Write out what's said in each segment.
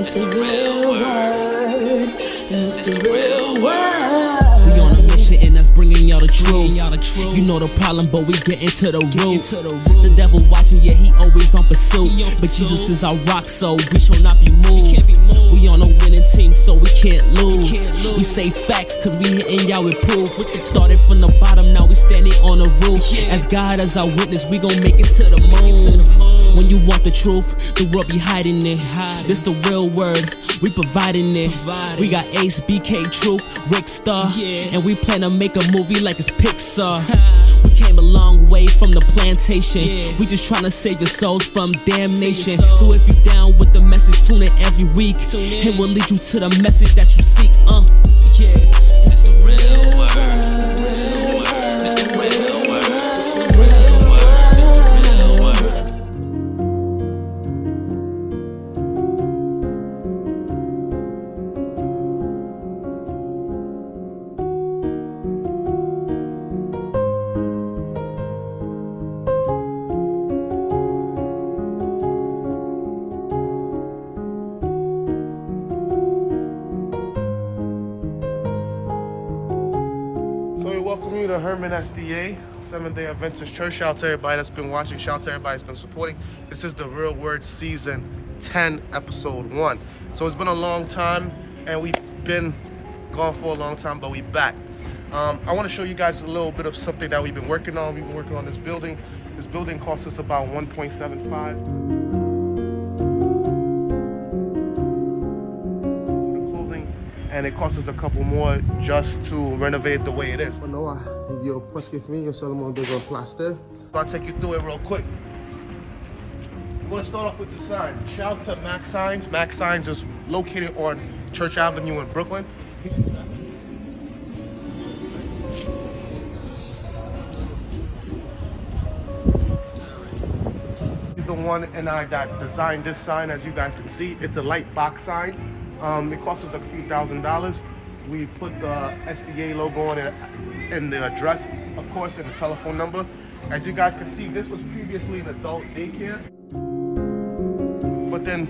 It's the real word. It's the real word. We on a mission and that's bringing y'all the truth. You know the problem, but we get into the root. The devil watching, yeah, he always on pursuit. But Jesus is our rock, so we shall not be moved. We on a winning team, so we can't lose. We say facts, cause we hitting y'all with proof. Started from the bottom, now we standing on the roof. As God as our witness, we gon' make it to the moon. When you want the truth, the world be hiding it. This the real word, we providing it. We got Ace, BK, Truth, Rick Star, and we plan to make a movie like it's Pixar. We came a long way from the plantation. We just trying to save your souls from damnation. So if you down with the message, tune in every week. It will lead you to the message that you seek. It's the real word. It's the real word. It's the real word. It's the real word. Welcome you to Hermon SDA, Seventh-day Adventist Church. Shout out to everybody that's been watching. Shout out to everybody that's been supporting. This is the Real Word Season 10, Episode 1. So it's been a long time, and we've been gone for a long time, but we back. I want to show you guys a little bit of something that we've been working on. We've been working on this building. This building cost us about $1.75. And it costs us a couple more just to renovate the way it is. So I'll take you through it real quick. I'm going to start off with the sign. Shout out to Max Signs. Max Signs is located on Church Avenue in Brooklyn. He's the one and I that designed this sign, as you guys can see. It's a light box sign. It cost us a few $1,000s. We put the SDA logo on it and the address, of course, and the telephone number. As you guys can see, this was previously an adult daycare. But then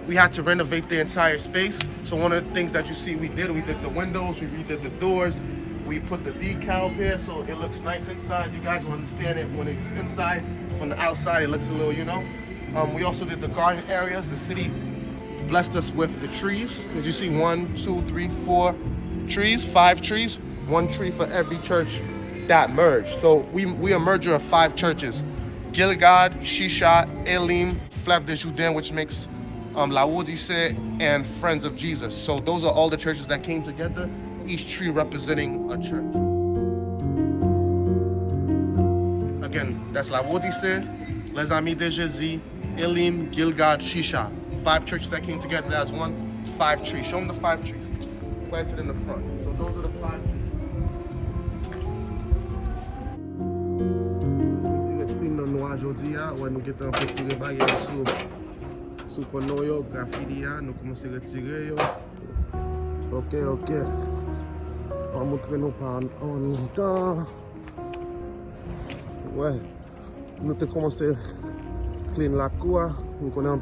we had to renovate the entire space. So one of the things that you see we did the windows, we redid the doors, we put the decal here so it looks nice inside. You guys will understand it when it's inside. From the outside, it looks a little, We also did the garden areas. The city blessed us with the trees. As you see, 1, 2, 3, 4 trees, 5 trees, 1 tree for every church that merged. So we a merger of 5 churches: Gilgad, Shisha, Elim, Fleuve de Jourdain, which makes La Odyssée, and Friends of Jesus. So those are all the churches that came together, each tree representing a church. Again, that's La Odyssée, Les Amis de Jésus, Elim, Gilgad, Shisha. 5 churches that came together as one, 5 trees. Show them the 5 trees planted in the front. So those are the 5 trees. Nous get un petit rebaye sous konoyo graffiti nous commencer à retirer yo. OK. On va montrer nous par en temps. Ouais. Nous te commencer clean la cour. Nous connaissons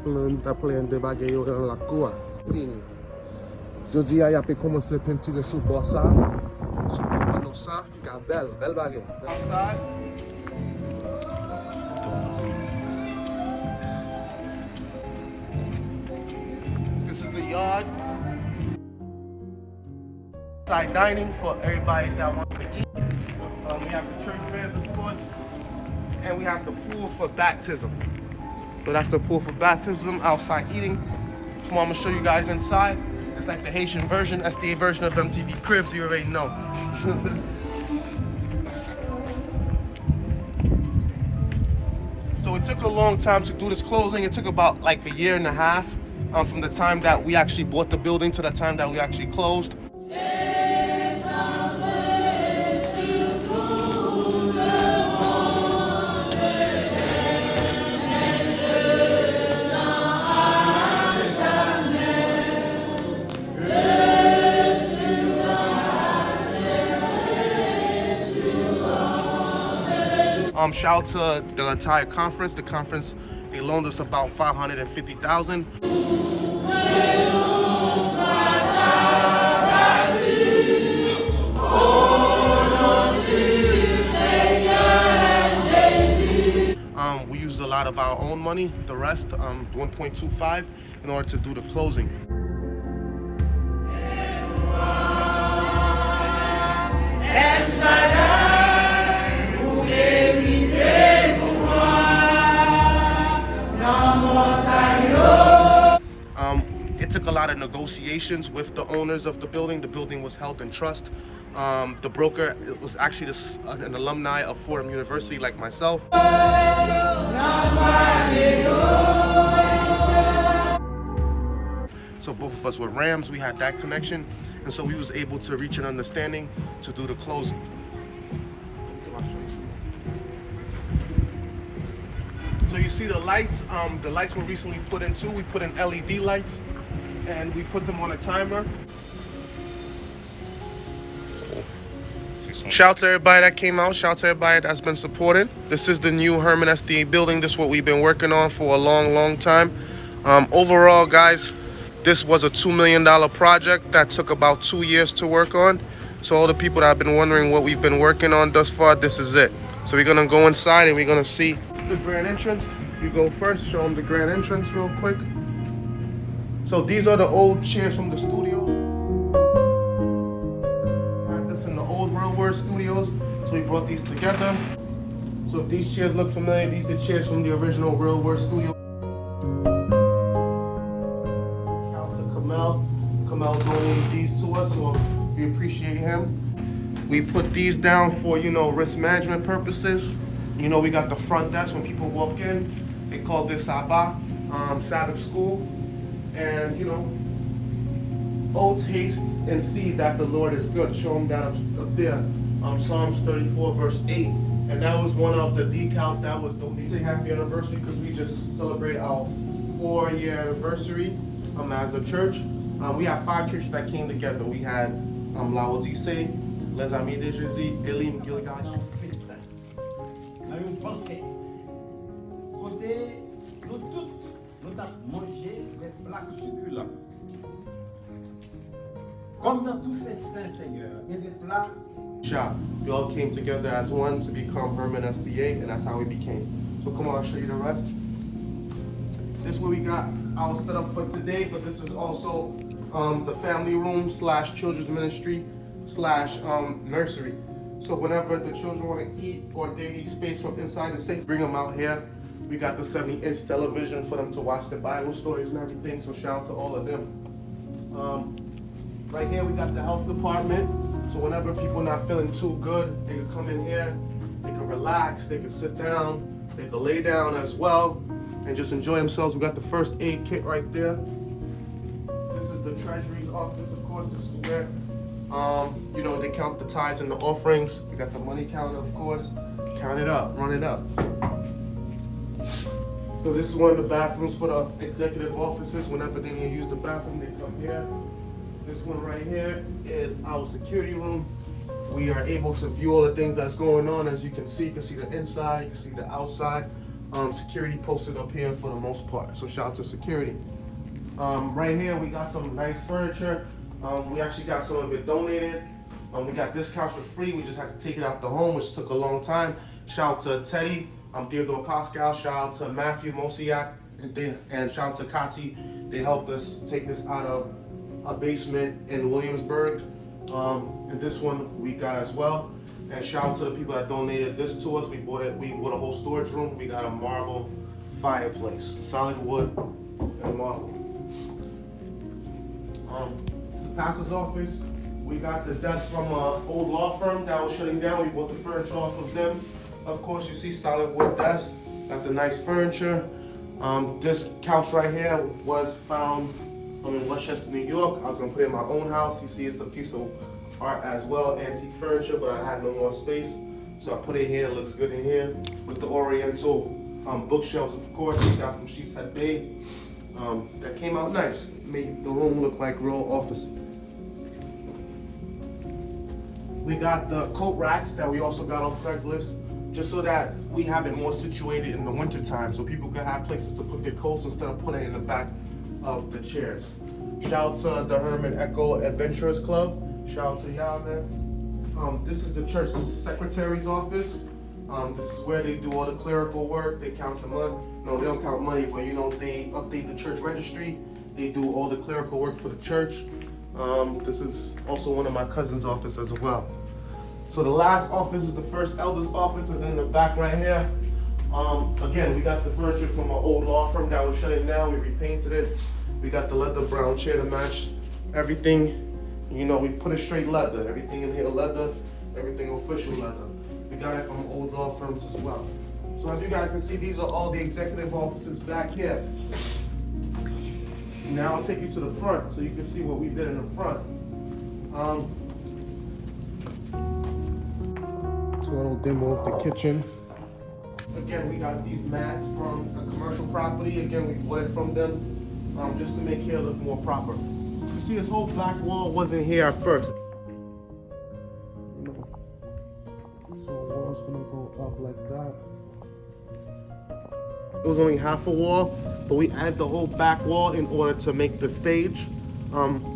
plein de bagages dans la cour. Fini. Jeudi, il y a commencé à peinturer sur le bord ça. Sur le panneau ça. Il y a belle baguette. Outside. This is the yard. Outside dining for everybody that wants to eat. We have the church beds, of course. And we have the pool for baptism. So that's the pool for baptism, outside eating. Come on, I'm gonna show you guys inside. It's like the Haitian version, SDA version of MTV Cribs, you already know. So it took a long time to do this closing. It took about like a year and a half from the time that we actually bought the building to the time that we actually closed. Shout out to the entire conference. The conference, they loaned us about $550,000. out of our own money, the rest, 1.25, in order to do the closing. It took a lot of negotiations with the owners of the building. The building was held in trust. The broker was actually an alumni of Fordham University, like myself. So both of us were Rams. We had that connection, and so we was able to reach an understanding to do the closing. So you see the lights. The lights were recently put in too. We put in LED lights, and we put them on a timer. Shout out to everybody that came out. Shout out to everybody that's been supported. This is the new Hermon SDA building. This is what we've been working on for a long time. Overall, guys, this was a $2 million project that took about 2 years to work on. So all the people that have been wondering what we've been working on thus far, this is it. So we're gonna go inside and we're gonna see the grand entrance. You go first, show them the grand entrance real quick. So these are the old chairs from the studio. Had this in the old Real Word studios, so we brought these together. So if these chairs look familiar, these are chairs from the original Real Word studio. Shout out to Kamel. Kamel donated these to us, so we appreciate him. We put these down for, risk management purposes. We got the front desk when people walk in. They call this Sabbath school. And, oh, taste and see that the Lord is good. Show them that up there. Psalms 34, verse 8. And that was one of the decals. That was, we say happy anniversary because we just celebrated our 4-year anniversary as a church. We have 5 churches that came together. We had Laodicea, Les Amis de Jésus, Elim Gilgash. Nous avons mangé des plats succulents. Comme dans tout festin, Seigneur, il y a des plats. We all came together as one to become Hermon SDA, and that's how we became. So come on, I'll show you the rest. This is what we got our setup for today, but this is also the family room / children's ministry / nursery. So whenever the children want to eat or they need space from inside the safe, bring them out here. We got the 70-inch television for them to watch the Bible stories and everything, so shout out to all of them. Right here we got the health department, so whenever people are not feeling too good, they can come in here, they can relax, they can sit down, they can lay down as well, and just enjoy themselves. We got the first aid kit right there. This is the Treasury's office, of course. This is where, they count the tithes and the offerings. We got the money counter, of course. Count it up, run it up. So this is one of the bathrooms for the executive offices. Whenever they need to use the bathroom, they come here. This one right here is our security room. We are able to view all the things that's going on. As you can see the inside, you can see the outside. Security posted up here for the most part. So shout out to security. Right here, we got some nice furniture. We actually got some of it donated. We got this couch for free. We just had to take it out the home, which took a long time. Shout out to Teddy. Theodore Pascal, shout out to Matthew Mosiak, and shout out to Kati. They helped us take this out of a basement in Williamsburg. And this one we got as well. And shout out to the people that donated this to us. We bought a whole storage room. We got a marble fireplace, solid wood and marble. The pastor's office, we got the desk from an old law firm that was shutting down. We bought the furniture off of them. Of course, you see solid wood desk, got the nice furniture. This couch right here was found in Westchester, New York. I was gonna put it in my own house. You see it's a piece of art as well, antique furniture, but I had no more space. So I put it here, it looks good in here. With the Oriental bookshelves, of course, we got from Sheepshead Bay. That came out nice. Made the room look like real office. We got the coat racks that we also got on Craigslist, just so that we have it more situated in the winter time, so people can have places to put their coats instead of putting it in the back of the chairs. Shout out to the Hermon Echo Adventurers Club. Shout out to y'all, man. This is the church secretary's office. This is where they do all the clerical work. They count the money. No, they don't count money, but you know, they update the church registry. They do all the clerical work for the church. This is also one of my cousin's office as well. So the last office is the first elder's office, is in the back right here. Again, we got the furniture from an old law firm that was shutting down. We repainted it. We got the leather brown chair to match everything. You know, we put it straight leather. Everything in here leather, everything official leather. We got it from old law firms as well. So as you guys can see, these are all the executive offices back here. Now I'll take you to the front so you can see what we did in the front. Total demo of the kitchen. Again, we got these mats from a commercial property. Again, we bought it from them just to make here look more proper. You see, this whole black wall wasn't here at first. So the wall's gonna go up like that. It was only half a wall, but we added the whole back wall in order to make the stage,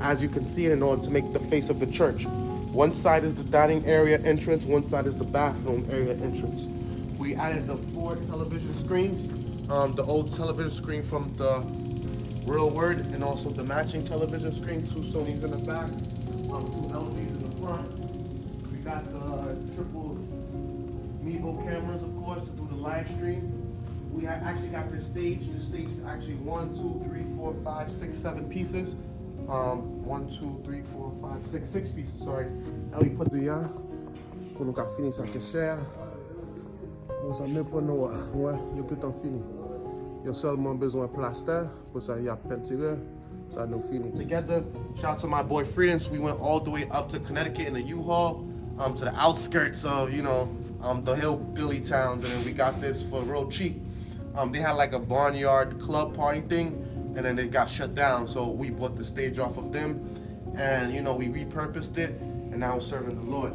as you can see, in order to make the face of the church. One side is the dining area entrance, one side is the bathroom area entrance. We added the 4 television screens, the old television screen from the Real Word, and also the matching television screen, 2 Sonys in the back, 2 LGs in the front. We got the triple Mevo cameras, of course, to do the live stream. We actually got this stage. This stage is actually 1, 2, 3, 4, 5, 6, 7 pieces. 1, 2, 3, 4, 5, 6, 6 pieces, sorry. And we put the pour nous finir ça que cher. On s'en met pas nous, ouais, il y a que temps fini. Il y a seulement besoin de plaster, pour ça il y a peinture, ça nous fini. Together, shout out to my boy Freedance. We went all the way up to Connecticut in the U-Haul, to the outskirts of, you know, the hillbilly towns, and then we got this for real cheap. They had like a barnyard club party thing, and then it got shut down, so we bought the stage off of them, and you know, we repurposed it, and now we're serving the Lord.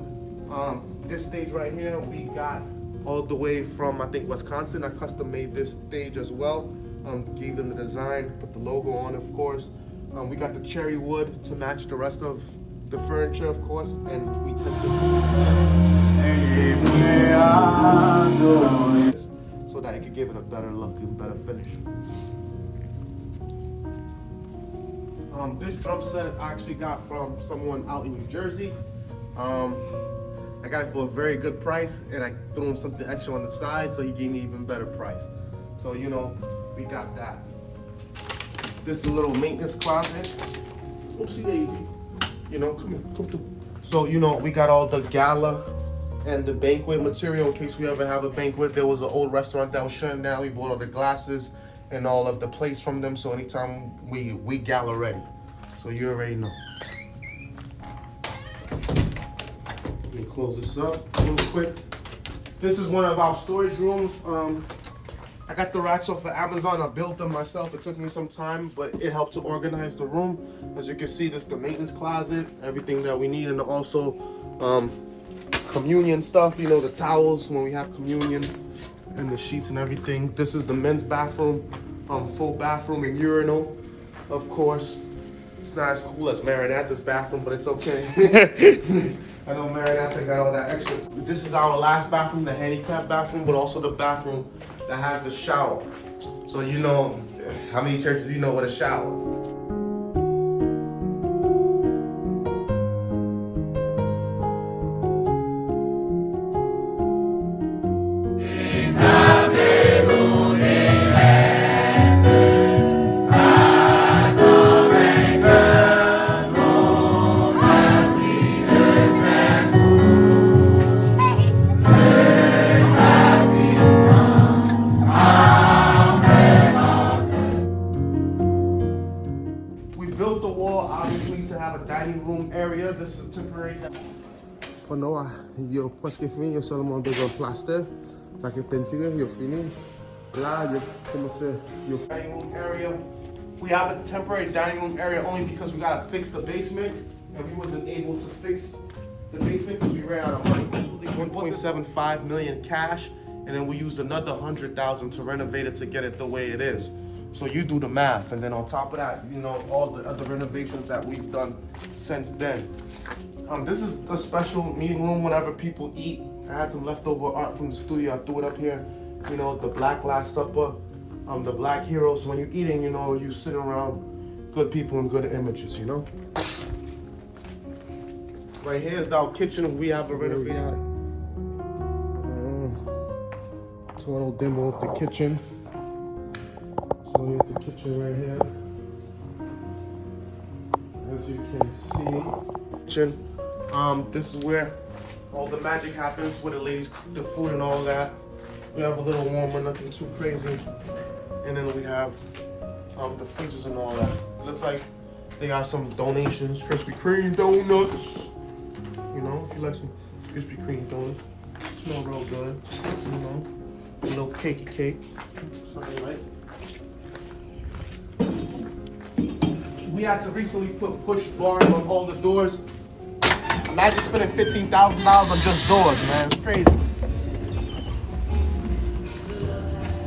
This stage right here, we got all the way from, I think, Wisconsin. I custom made this stage as well. Gave them the design, put the logo on, of course. We got the cherry wood to match the rest of the furniture, of course, and we tend to so that it could give it a better look and better finish. This drum set I actually got from someone out in New Jersey. I got it for a very good price, and I threw him something extra on the side, so he gave me even better price. So, you know, we got that. This is a little maintenance closet. Oopsie daisy. You know, come here, come through. So, you know, we got all the gala and the banquet material in case we ever have a banquet. There was an old restaurant that was shutting down. We bought all the glasses and all of the plates from them, so anytime we gala ready. So you already know. Let me close this up real quick. This is one of our storage rooms. I got the racks off of Amazon. I built them myself. It took me some time, but it helped to organize the room. As you can see, this is the maintenance closet, everything that we need, and also communion stuff, you know, the towels when we have communion, and the sheets and everything. This is the men's bathroom, full bathroom and urinal, of course. It's not as cool as Maranatha's bathroom, but it's okay. I know Maranatha got all that extra. This is our last bathroom, the handicap bathroom, but also the bathroom that has the shower. So you know, how many churches you know with a shower? Yo presque fini, yo seulement besoin de plaster, ça que peinture, yo fini. Là, yo commencé, yo dining room area. We have a temporary dining room area only because we gotta fix the basement, and we wasn't able to fix the basement because we ran out of money. 1.75 million cash, and then we used another 100,000 to renovate it to get it the way it is. So you do the math, and then on top of that, you know, all the other renovations that we've done since then. This is a special meeting room whenever people eat. I had some leftover art from the studio. I threw it up here. You know, the Black Last Supper. the black heroes. When you're eating, you know, you sit around good people and good images, you know. Right here is our kitchen. We have a renovated total demo of the kitchen. So here's the kitchen right here. As you can see, kitchen. This is where all the magic happens, where the ladies cook the food and all that. We have a little warmer, nothing too crazy. And then we have the freezers and all that. It looks like they got some donations, Krispy Kreme donuts. You know, if you like some Krispy Kreme donuts, smell real good. You know, a little cakey cake, something like. We had to recently put push bars on all the doors. Imagine spending $15,000 on just doors, man. It's crazy.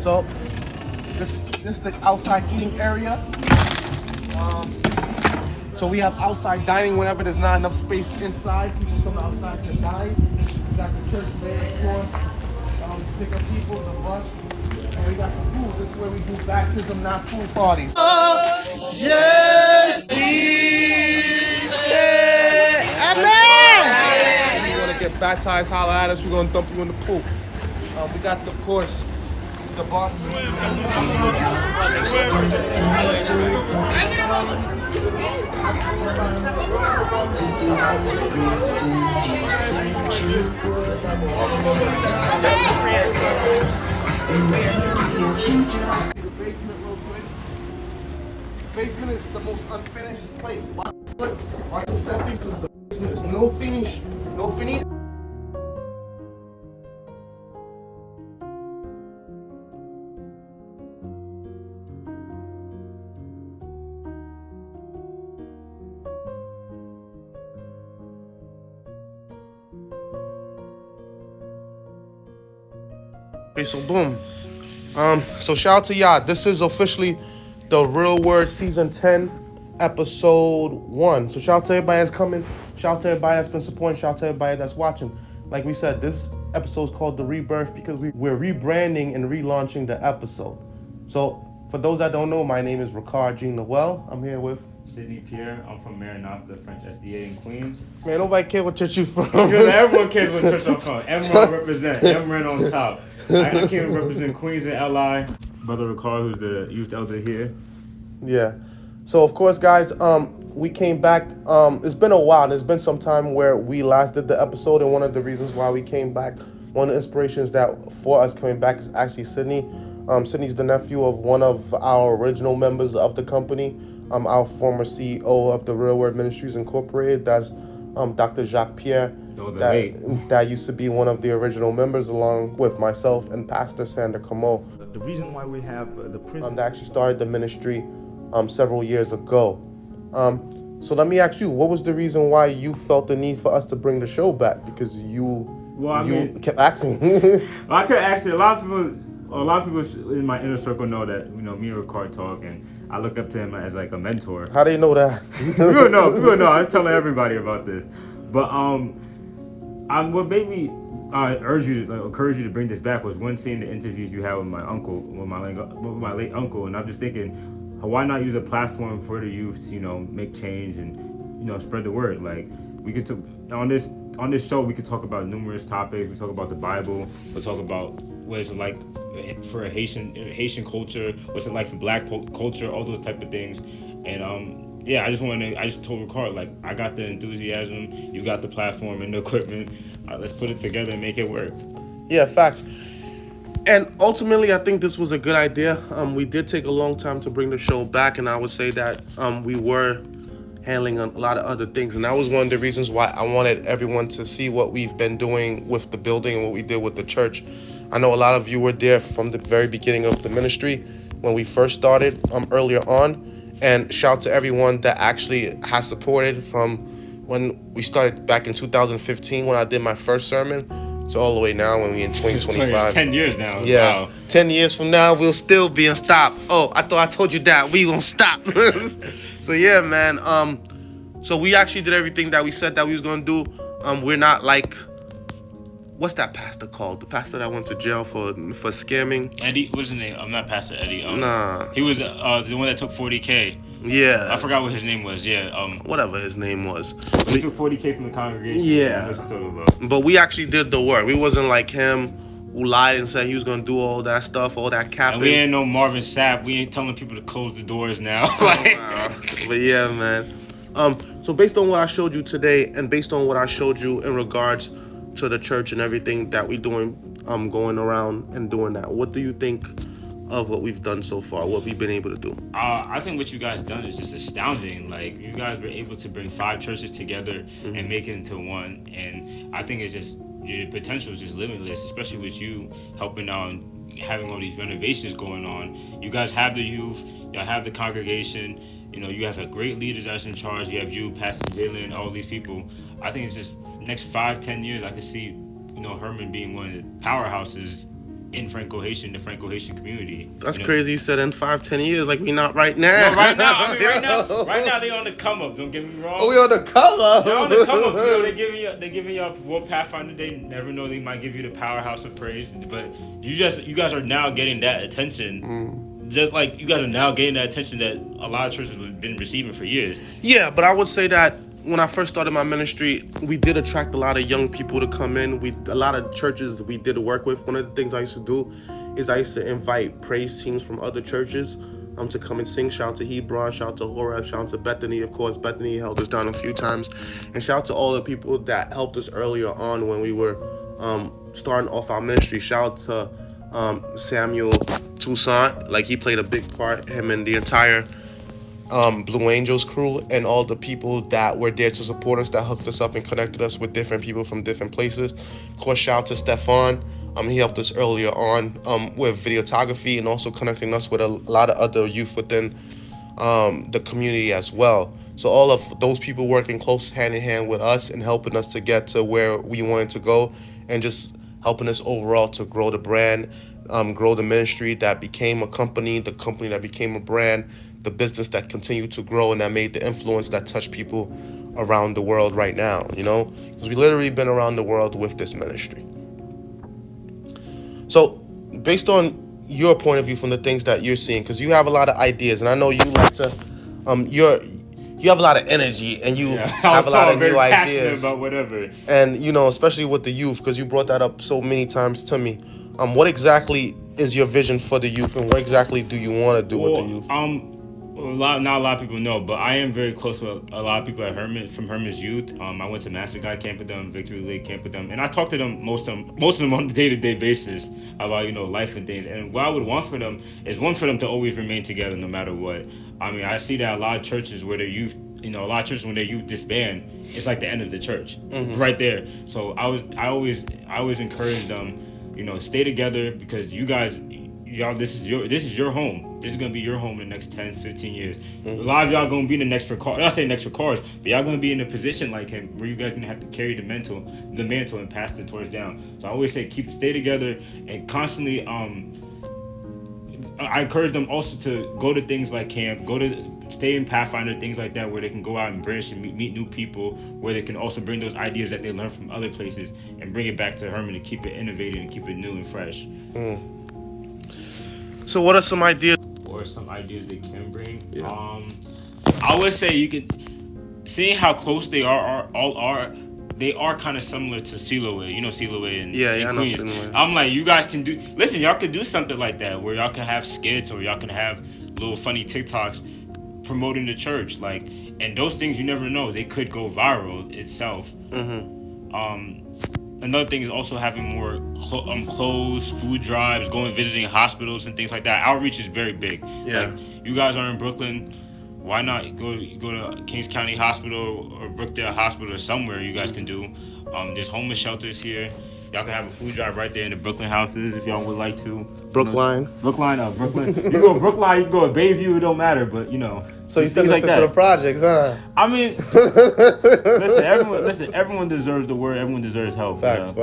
So, this is the outside eating area. So we have outside dining whenever there's not enough space inside. People come outside to dine. We got the church there, of course. Pick up people, the bus. And we got the pool. This is where we do baptism, not pool parties. Yes! Amen! If you want to get baptized, holler at us. We're going to dump you in the pool. We got, of course, the bar. The basement real quick. The basement is the most unfinished place. Watch the stepping because the basement is no finish. Okay, so boom. So shout out to y'all. This is officially the Real Word Season 10, Episode 1. So shout out to everybody that's coming. Shout out to everybody that's been supporting. Shout out to everybody that's watching. Like we said, this episode is called The Rebirth because we're rebranding and relaunching the episode. So for those that don't know, my name is Ricard Jean Noel. I'm here with Sidney Pierre. I'm from Maranatha, French SDA in Queens. Man, nobody cares what church you from. Because everyone cares what church I'm from. Everyone represents. Everyone on top. I came to represent Queens and LI. Brother Ricard, who's the youth elder here. Yeah. So of course, guys, we came back. It's been a while. There's been some time where we last did the episode, and one of the reasons why we came back, one of the inspirations that for us coming back is actually Sydney. Sydney's the nephew of one of our original members of the company, our former CEO of the Real Word Ministries Incorporated. That's Dr. Jacques Pierre. That used to be one of the original members, along with myself and Pastor Sander Camo. The reason why we have the prison that actually started the ministry several years ago. So let me ask you, what was the reason why you felt the need for us to bring the show back? Because you kept asking. I could actually, a lot of people in my inner circle know that, you know, me and Ricard talk, and I look up to him as like a mentor. How do you know that? People know. I'm telling everybody about this. But what made me encourage you to bring this back was one, seeing the interviews you had with my uncle, with my late uncle, and I'm just thinking, why not use a platform for the youth to, you know, make change and, you know, spread the word. Like, we could on this show we could talk about numerous topics. We talk about the Bible. We talk about what it's like for Haitian culture, what's it like for Black culture, all those type of things. And I just told Ricard, like, I got the enthusiasm, you got the platform and the equipment. Let's put it together and make it work. Yeah, facts. And ultimately, I think this was a good idea. We did take a long time to bring the show back, and I would say that we were handling a lot of other things. And that was one of the reasons why I wanted everyone to see what we've been doing with the building and what we did with the church. I know a lot of you were there from the very beginning of the ministry when we first started earlier on. And shout out to everyone that actually has supported from when we started back in 2015 when I did my first sermon to all the way now when we in 2025. 10 years now. Yeah. Wow. 10 years from now, we'll still be in stop. Oh, I thought I told you that. We gonna stop. So yeah, man. So we actually did everything that we said that we was gonna do. We're not like what's that pastor called? The pastor that went to jail for scamming? Eddie, what's his name? I'm not Pastor Eddie. Nah. He was the one that took 40K. Yeah. I forgot what his name was. Yeah. Whatever his name was. He took 40K from the congregation. Yeah. But we actually did the work. We wasn't like him who lied and said he was gonna do all that stuff, all that capping. And we ain't no Marvin Sapp. We ain't telling people to close the doors now. But yeah, man. So based on what I showed you today, and based on what I showed you in regards to the church and everything that we're doing, going around and doing that, what do you think of what we've done so far? What we've been able to do? I think what you guys done is just astounding. Like, you guys were able to bring 5 churches together and make it into one. And I think it's just, your potential is just limitless, especially with you helping out and having all these renovations going on. You guys have the youth, y'all have the congregation, you know, you have a great leaders that's in charge. You have you, Pastor Jalen, all these people. I think it's just next 5-10 years, I could see, you know, Hermon being one of the powerhouses in Franco-Haitian, the Franco-Haitian community. That's crazy. You said in 5-10 years, like we not right now. No, right now. I mean, right now they on the come up. Don't get me wrong. Oh, we on the come up. They're on the come up. You know, they giving you up World Pathfinder. They never know they might give you the powerhouse of praise. But you guys are now getting that attention. Just like you guys are now getting that attention that a lot of churches have been receiving for years. Yeah, but I would say that when I first started my ministry, we did attract a lot of young people to come in. A lot of churches we did work with. One of the things I used to do is I used to invite praise teams from other churches to come and sing. Shout out to Hebron, shout out to Horeb, shout out to Bethany. Of course, Bethany held us down a few times. And shout out to all the people that helped us earlier on when we were starting off our ministry. Shout out to Samuel Toussaint. Like, he played a big part, him and the entire Blue Angels crew, and all the people that were there to support us, that hooked us up and connected us with different people from different places. Of course, shout out to Stefan. He helped us earlier on with videography and also connecting us with a lot of other youth within the community as well. So all of those people working close hand in hand with us and helping us to get to where we wanted to go, and just helping us overall to grow the brand, grow the ministry that became a company, the company that became a brand, the business that continued to grow and that made the influence that touched people around the world right now, you know? Because we literally been around the world with this ministry. So, based on your point of view from the things that you're seeing, because you have a lot of ideas, and I know you like to, you have a lot of energy, and you have a lot of new ideas about whatever. And, you know, especially with the youth, because you brought that up so many times to me. What exactly is your vision for the youth, and what exactly do you want to do with the youth? Not a lot of people know, but I am very close with a lot of people at Hermon, from Hermon's youth. I went to Master Guide camp with them, Victory Lake camp with them, and I talk to them, most of them on a day-to-day basis about, you know, life and things. And what I would want for them is for them to always remain together no matter what. I mean, I see that a lot of churches where their youth, you know, a lot of churches when their youth disband, it's like the end of the church, right there. So I always encourage them, you know, stay together, because y'all, this is your home. This is gonna be your home in the next 10, 15 years. A lot of y'all gonna be the next for cars. I say next for cars, but y'all gonna be in a position like him where you guys gonna have to carry the mantle and pass the torch down. So I always say stay together and constantly. I encourage them also to go to things like camp, stay in Pathfinder, things like that, where they can go out and branch and meet new people, where they can also bring those ideas that they learn from other places and bring it back to Hermon and keep it innovative and keep it new and fresh. So what are some ideas? Or some ideas they can bring? Yeah. I would say you could, seeing how close they are, they are kind of similar to Siloé. You know Siloé and I know Queens. Siloé. I'm like, you guys can y'all could do something like that, where y'all can have skits, or y'all can have little funny TikToks promoting the church, like, and those things you never know, they could go viral itself. Another thing is also having more clothes, food drives, visiting hospitals and things like that. Outreach is very big. Yeah. Like, you guys are in Brooklyn, why not go to Kings County Hospital or Brookdale Hospital or somewhere you guys can do. There's homeless shelters here. Y'all can have a food drive right there in the Brooklyn houses if y'all would like to. Brooklyn. Brooklyn. You can go to Brookline, you can go to Bayview, it don't matter, but you know. So you said listen to the projects, huh? I mean, listen, everyone deserves the word, everyone deserves help. Facts.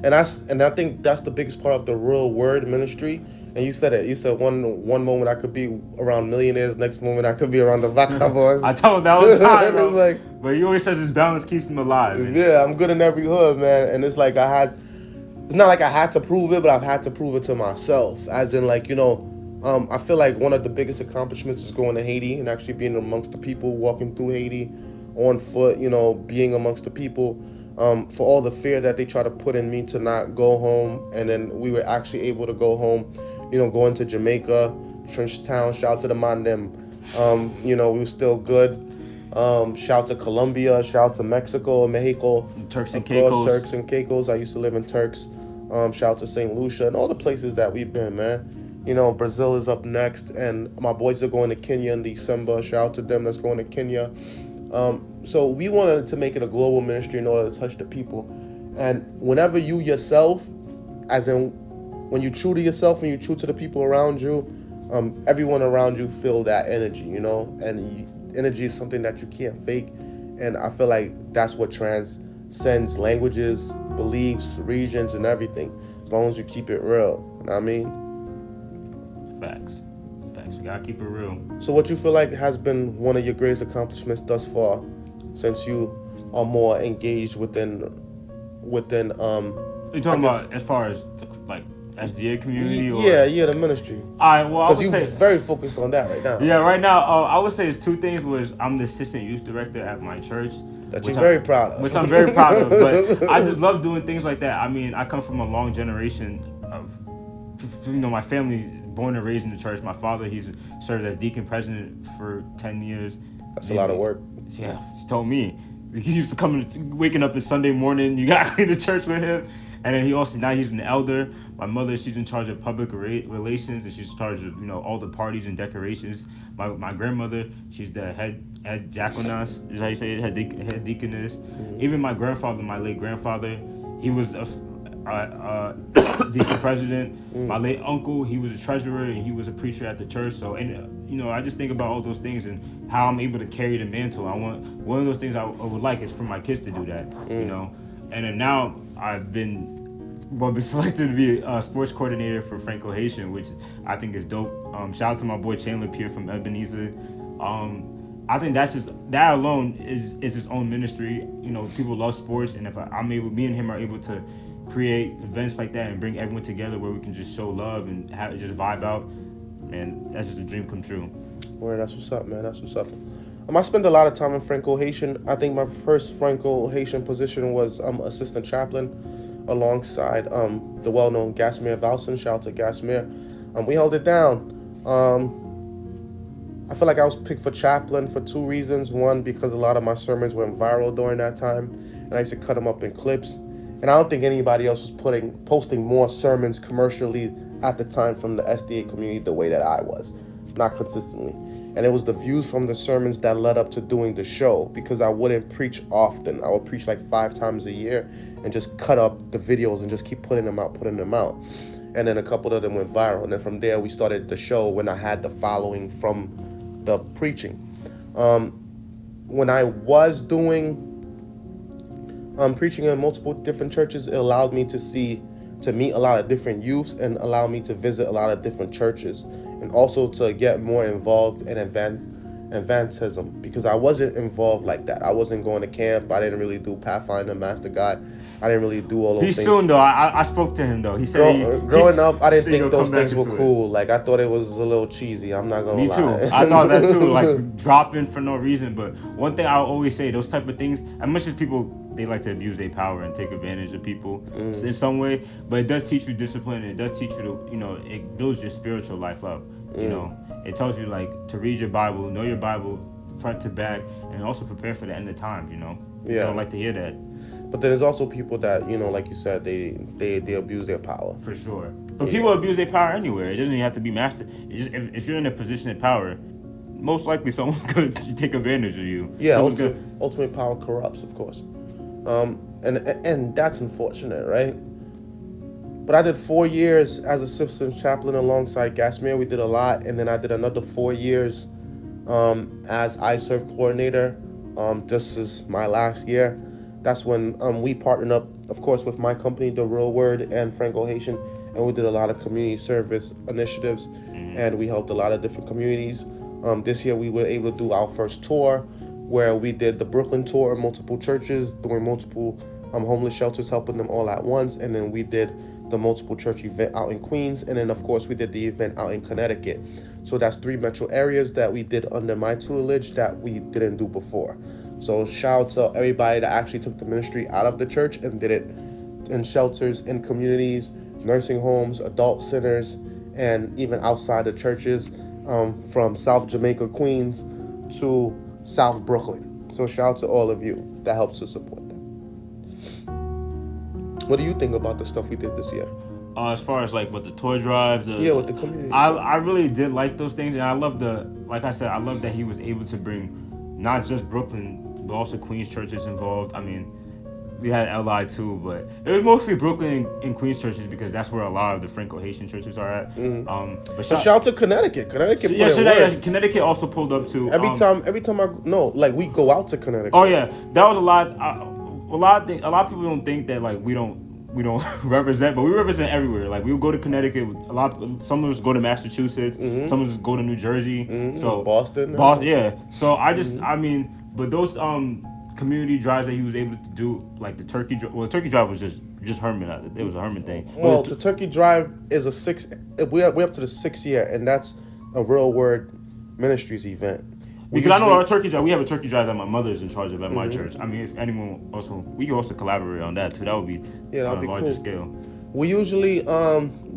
And I think that's the biggest part of the Real Word ministry. And you said it. You said one moment I could be around millionaires, next moment I could be around the vagabonds. I tell him that all the time, bro. Like, but he always says his balance keeps him alive. Yeah, I'm good in every hood, man. And it's like I had it's not like I had to prove it, but I've had to prove it to myself. As in, like, I feel like one of the biggest accomplishments is going to Haiti and actually being amongst the people, walking through Haiti on foot, being amongst the people, for all the fear that they try to put in me to not go home. And then we were actually able to go home, going to Jamaica, Trenchtown, shout out to the man them. We were still good. Shout to Colombia, shout to Mexico, Turks and Caicos. Turks and Caicos. I used to live in Turks. Shout to St. Lucia and all the places that we've been, man. Brazil is up next, and my boys are going to Kenya in December. Shout out to them that's going to Kenya. So we wanted to make it a global ministry in order to touch the people. And whenever you yourself, as in when you're true to yourself and you're true to the people around you, everyone around you feel that energy, and energy is something that you can't fake. And I feel like that's what transcends languages, beliefs, regions, and everything, as long as you keep it real. You know what I mean? Facts. We gotta keep it real. So what you feel like has been one of your greatest accomplishments thus far, since you are more engaged within You're talking about as far as like SDA community? Or? Yeah, the ministry. Alright, well, because you're very focused on that right now. Yeah, right now, I would say it's two things. Was I'm the assistant youth director at my church. That you're very proud of. Which I'm very proud of. But I just love doing things like that. I mean, I come from a long generation of, my family born and raised in the church. My father, he's served as deacon president for 10 years. That's a lot of work. Yeah, he told me. He used to come, waking up on Sunday morning, you got to clean the church with him. And then now he's an elder. My mother, she's in charge of public relations, and she's in charge of, all the parties and decorations. My grandmother, she's the head diaconess, is how you say it, head deaconess. Mm-hmm. Even my grandfather, my late grandfather, he was a deacon president. My late uncle, he was a treasurer, and he was a preacher at the church. So, I just think about all those things and how I'm able to carry the mantle. One of those things I would like is for my kids to do that, And then now I've been selected to be a sports coordinator for Franco Haitian, which I think is dope. Shout out to my boy Chandler Pierre from Ebenezer. I think that alone is its own ministry. People love sports, and if me and him are able to create events like that and bring everyone together where we can just show love and just vibe out, man, that's just a dream come true. Well, that's what's up, man. That's what's up. I spent a lot of time in Franco Haitian. I think my first Franco Haitian position was assistant chaplain alongside the well-known Gasmere Valson. Shout out to Gasmere. We held it down. I feel like I was picked for chaplain for two reasons. One, because a lot of my sermons went viral during that time, and I used to cut them up in clips. And I don't think anybody else was posting more sermons commercially at the time from the SDA community the way that I was, not consistently. And it was the views from the sermons that led up to doing the show, because I wouldn't preach often. I would preach like 5 times a year and just cut up the videos and just keep putting them out. And then a couple of them went viral. And then from there, we started the show when I had the following from the preaching. When I was doing preaching in multiple different churches, it allowed me to meet a lot of different youths and allow me to visit a lot of different churches, and also to get more involved in evangelism, because I wasn't involved like that. I wasn't going to camp. I didn't really do Pathfinder, Master God. I didn't really do all those things. He's soon though. I spoke to him though. He said growing up, I didn't think those things were cool. Like, I thought it was a little cheesy. I'm not gonna lie. Me too. I thought that too. Like dropping for no reason. But one thing I always say, those type of things, as much as people, they like to abuse their power and take advantage of people in some way, but it does teach you discipline, and it does teach you to, it builds your spiritual life up. It tells you to read your Bible, know your Bible front to back, and also prepare for the end of times. Yeah. I don't like to hear that. But then there's also people that, like you said, they abuse their power. For sure. But people abuse their power anywhere. It doesn't even have to be master. If you're in a position of power, most likely someone's going to take advantage of you. Yeah, ultimate power corrupts, of course. And that's unfortunate, right? But I did 4 years as assistant chaplain alongside Gasmere. We did a lot. And then I did another 4 years as iServe coordinator. This is my last year. That's when we partnered up, of course, with my company, The Real Word, and Franco Haitian, and we did a lot of community service initiatives, and we helped a lot of different communities. This year, we were able to do our first tour, where we did the Brooklyn tour, multiple churches, doing multiple homeless shelters, helping them all at once. And then we did the multiple church event out in Queens. And then, of course, we did the event out in Connecticut. So that's 3 metro areas that we did under my tutelage that we didn't do before. So shout out to everybody that actually took the ministry out of the church and did it in shelters, in communities, nursing homes, adult centers, and even outside the churches, from South Jamaica, Queens to South Brooklyn. So shout out to all of you that helps to support them. What do you think about the stuff we did this year? As far as like with the toy drives, with the community. I really did like those things, and I love like I said, I love that he was able to bring not just Brooklyn, but also Queens churches involved. I mean, we had LI too, but it was mostly Brooklyn and Queens churches because that's where a lot of the Franco-Haitian churches are at. But shout out to Connecticut. Connecticut Connecticut also pulled up too. Every time we go out to Connecticut. Oh yeah, that was a lot. A lot of people don't think that like we don't represent, but we represent everywhere. Like we go to Connecticut. Some of us go to Massachusetts. Some of us go to New Jersey. So Boston. Yeah. So I mean, but those community drives that he was able to do, like the turkey drive. Well, the turkey drive was just Hermon. It was a Hermon thing. Well, the turkey drive is we're up to the 6th year, and that's a Real Word Ministries event. Because I know our turkey drive, we have a turkey drive that my mother is in charge of at my church. I mean, if anyone also, we can also collaborate on that too. That would be on a larger scale. We usually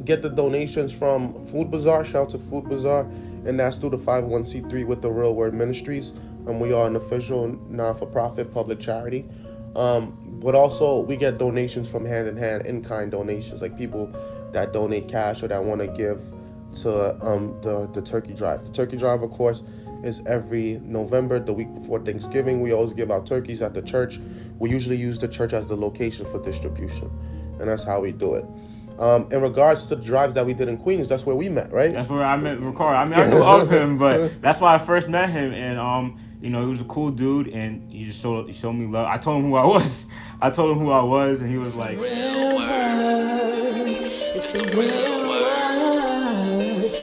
get the donations from Food Bazaar. Shout out to Food Bazaar, and that's through the 501c3 with the Real Word Ministries. We are an official non-for-profit public charity. But also we get donations from Hand in Hand, in-kind donations, like people that donate cash or that want to give to the turkey drive. The turkey drive, of course, is every November, the week before Thanksgiving. We always give out turkeys at the church. We usually use the church as the location for distribution, and that's how we do it. In regards to the drives that we did in Queens, that's where we met, right? That's where I met Ricardo. I mean, I knew of him, but that's why I first met him, and he was a cool dude, and he just showed me love. I told him who I was. And he was like, Real word. It's the real